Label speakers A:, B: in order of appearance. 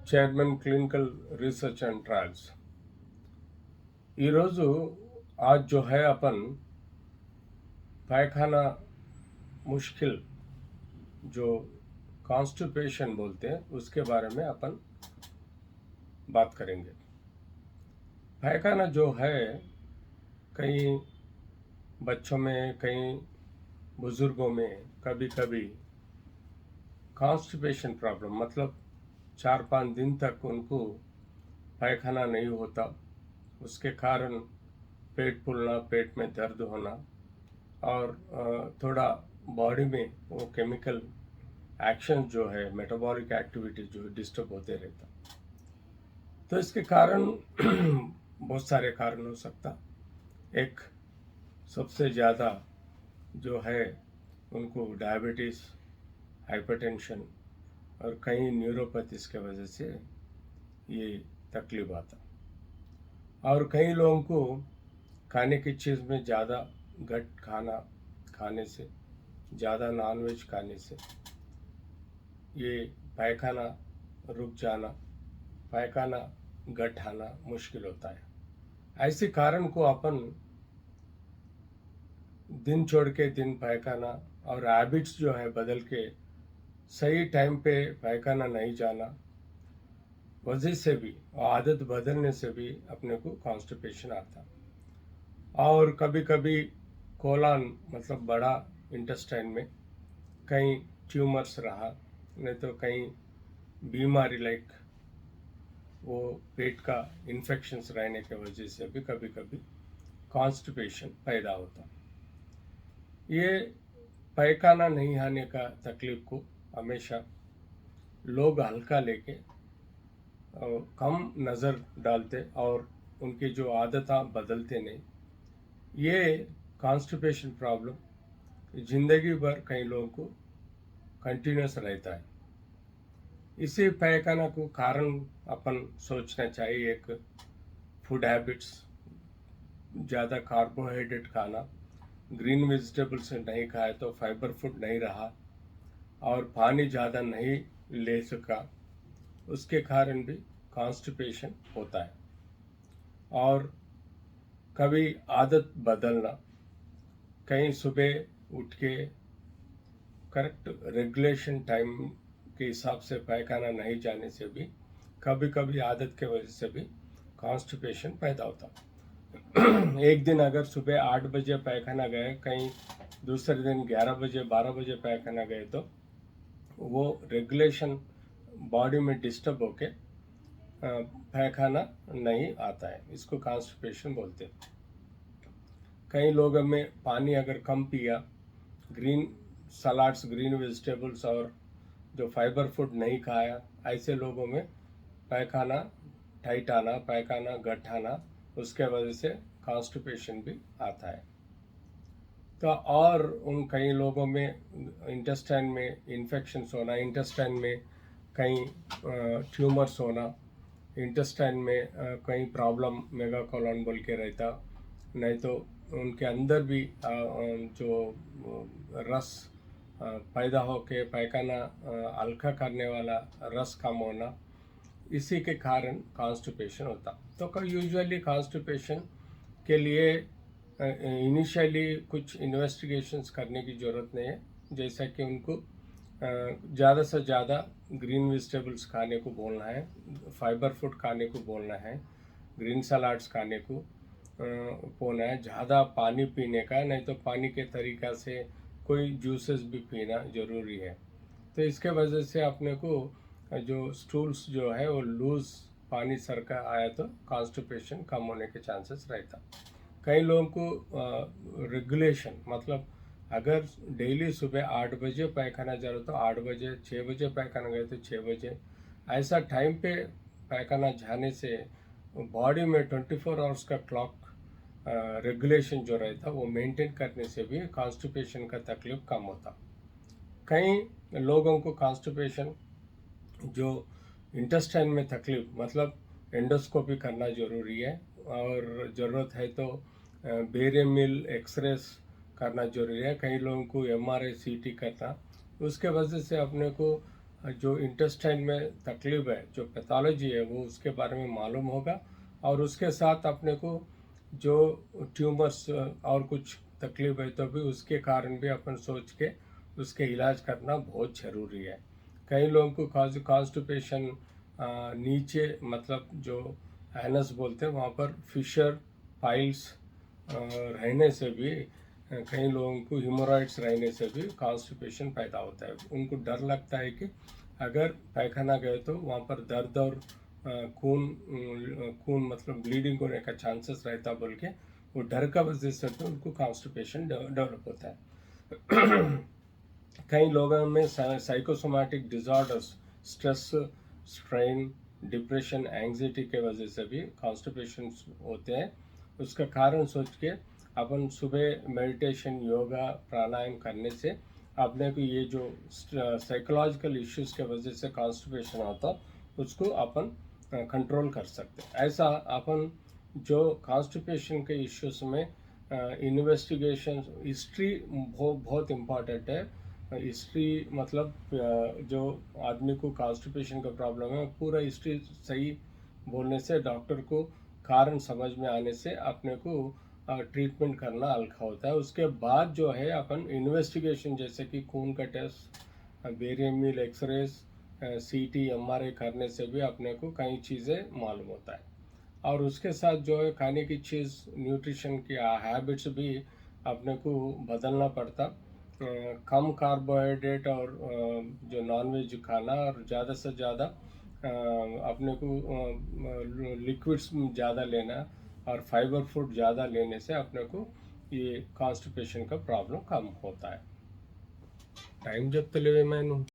A: Chairman clinical research and trials ఈరోజు आज जो है अपन पायखाना मुश्किल जो कॉन्स्टिपेशन बोलते हैं उसके बारे में अपन बात करेंगे। पायखाना जो है कई बच्चों में कई बुजुर्गों में कभी कभी कॉन्स्टिपेशन प्रॉब्लम मतलब 4-5 दिन तक उनको पायखाना नहीं होता, उसके कारण पेट फूलना, पेट में दर्द होना और थोड़ा बॉडी में वो केमिकल एक्शन जो है मेटाबॉलिक एक्टिविटी जो डिस्टर्ब होते रहता। तो इसके कारण बहुत सारे कारण हो सकता। एक सबसे ज़्यादा जो है उनको डायबिटीज़, हाइपरटेंशन और कई न्यूरोपैथीज के वजह से ये तकलीफ आता। और कई लोगों को खाने की चीज़ में ज़्यादा गट खाने से, ज़्यादा नॉनवेज खाने से ये पायखाना रुक जाना, पायखाना गट आना मुश्किल होता है। ऐसे कारण को अपन दिन छोड़ के दिन पायखाना और हैबिट्स जो है बदल के सही टाइम पे पायखाना नहीं जाना वजह से भी, आदत बदलने से भी अपने को कॉन्स्टिपेशन आता। और कभी कभी कोलान मतलब बड़ा इंटेस्टाइन में कहीं ट्यूमर्स रहा, नहीं तो कहीं बीमारी लाइक वो पेट का इन्फेक्शंस रहने के वजह से भी कभी कभी कॉन्स्टिपेशन पैदा होता। ये पायखाना नहीं आने का तकलीफ को हमेशा लोग हल्का लेके कम नज़र डालते और उनकी जो आदतें बदलते नहीं। ये कॉन्स्टिपेशन प्रॉब्लम जिंदगी भर कई लोगों को कंटिन्यूस रहता है। इसी पायखाना को कारण अपन सोचना चाहिए। एक फूड हैबिट्स, ज़्यादा कार्बोहाइड्रेट खाना, ग्रीन वेजिटेबल्स नहीं खाए तो फाइबर फूड नहीं रहा और पानी ज़्यादा नहीं ले सका, उसके कारण भी कॉन्स्टिपेशन होता है। और कभी आदत बदलना, कहीं सुबह उठ के करेक्ट रेगुलेशन टाइम के हिसाब से पायखाना नहीं जाने से भी कभी कभी आदत के वजह से भी कॉन्स्टिपेशन पैदा होता। एक दिन अगर सुबह 8 बजे पायखाना गए, कहीं दूसरे दिन 11 बजे 12 बजे पायखाना गए तो वो रेगुलेशन बॉडी में डिस्टर्ब होके पायखाना नहीं आता है। इसको कॉन्स्टिपेशन बोलते हैं। कई लोगों में पानी अगर कम पिया, ग्रीन सलाड्स, ग्रीन वेजिटेबल्स और जो फाइबर फूड नहीं खाया, ऐसे लोगों में पायखाना टाइट आना, पायखाना गट आना, उसके वजह से कॉन्स्टिपेशन भी आता है। तो और उन कई लोगों में इंटेस्टाइन में इन्फेक्शंस होना, इंटेस्टाइन में कहीं ट्यूमर्स होना, इंटेस्टाइन में कहीं प्रॉब्लम मेगाकोलॉन बोल के रहता, नहीं तो उनके अंदर भी जो रस पैदा होके पायखाना हल्का करने वाला रस कम होना, इसी के कारण कॉन्स्टिपेशन होता। तो यूजुअली कॉन्स्टिपेशन के लिए इनिशियली कुछ इन्वेस्टिगेशंस करने की ज़रूरत नहीं है। जैसा कि उनको ज़्यादा से ज़्यादा ग्रीन वेजिटेबल्स खाने को बोलना है, फाइबर फूड खाने को बोलना है, ग्रीन सलाड्स खाने को बोलना है, ज़्यादा पानी पीने का, नहीं तो पानी के तरीक़ा से कोई जूसेस भी पीना ज़रूरी है। तो इसके वजह से अपने को जो स्टूल्स जो है वो लूज पानी सर का आया तो कॉन्स्टिपेशन कम होने के चांसेस रहता। कई लोगों को रेगुलेशन मतलब अगर डेली सुबह 8 बजे पायखाना जा रहा तो 8 बजे, 6 बजे पायखाना गए तो 6 बजे, ऐसा टाइम पे पायखाना जाने से बॉडी में 24 आवर्स का क्लॉक रेगुलेशन जो रहता वो मेंटेन करने से भी कॉन्स्टिपेशन का तकलीफ कम होता। कई लोगों को कॉन्स्टिपेशन जो इंटेस्टाइन में तकलीफ मतलब एंडोस्कोपी करना ज़रूरी है और ज़रूरत है तो बेरियम मिल एक्सरेस करना जरूरी है। कई लोगों को MRI CT करना, उसके वजह से अपने को जो इंटेस्टाइन में तकलीफ है, जो पैथोलॉजी है, वो उसके बारे में मालूम होगा। और उसके साथ अपने को जो ट्यूमर्स और कुछ तकलीफ है तो भी उसके कारण भी अपन सोच के उसके इलाज करना बहुत ज़रूरी है। कई लोगों को कॉन्स्टिपेशन नीचे मतलब जो एनस बोलते हैं वहाँ पर फिशर फाइल्स रहने से भी कई लोगों को हिमोरॉइड्स रहने से भी कॉन्स्टिपेशन पैदा होता है। उनको डर लगता है कि अगर पैखाना गए तो वहाँ पर दर्द और खून मतलब ब्लीडिंग होने का चांसेस रहता, बोल के वो डर का वजह से तो उनको कॉन्स्टिपेशन डेवलप होता है। कई लोगों में psychosomatic disorders, stress, strain, depression, anxiety के वजह से भी कॉन्स्टिपेशन होते हैं। उसका कारण सोच के अपन सुबह मेडिटेशन, योगा, प्राणायाम करने से अपने को ये जो साइकोलॉजिकल इश्यूज के वजह से कॉन्स्टिपेशन होता उसको अपन कंट्रोल कर सकते हैं। ऐसा अपन जो कॉन्स्टिपेशन के इश्यूज में इन्वेस्टिगेशन हिस्ट्री बहुत इम्पॉर्टेंट है। हिस्ट्री मतलब जो आदमी को कॉन्स्टिपेशन का प्रॉब्लम है पूरा हिस्ट्री सही बोलने से, डॉक्टर को कारण समझ में आने से अपने को ट्रीटमेंट करना हल्का होता है। उसके बाद जो है अपन इन्वेस्टिगेशन जैसे कि खून का टेस्ट, बेरियम मील एक्सरेज, सीटी, एमआरआई करने से भी अपने को कई चीज़ें मालूम होता है। और उसके साथ जो है खाने की चीज़, न्यूट्रिशन की हैबिट्स भी अपने को बदलना पड़ता। कम कार्बोहाइड्रेट और जो नॉनवेज खाना और ज़्यादा से ज़्यादा अपने को लिक्विड्स ज़्यादा लेना और फाइबर फूड ज़्यादा लेने से अपने को ये कॉन्स्टिपेशन का प्रॉब्लम कम होता है। टाइम जब तले मैं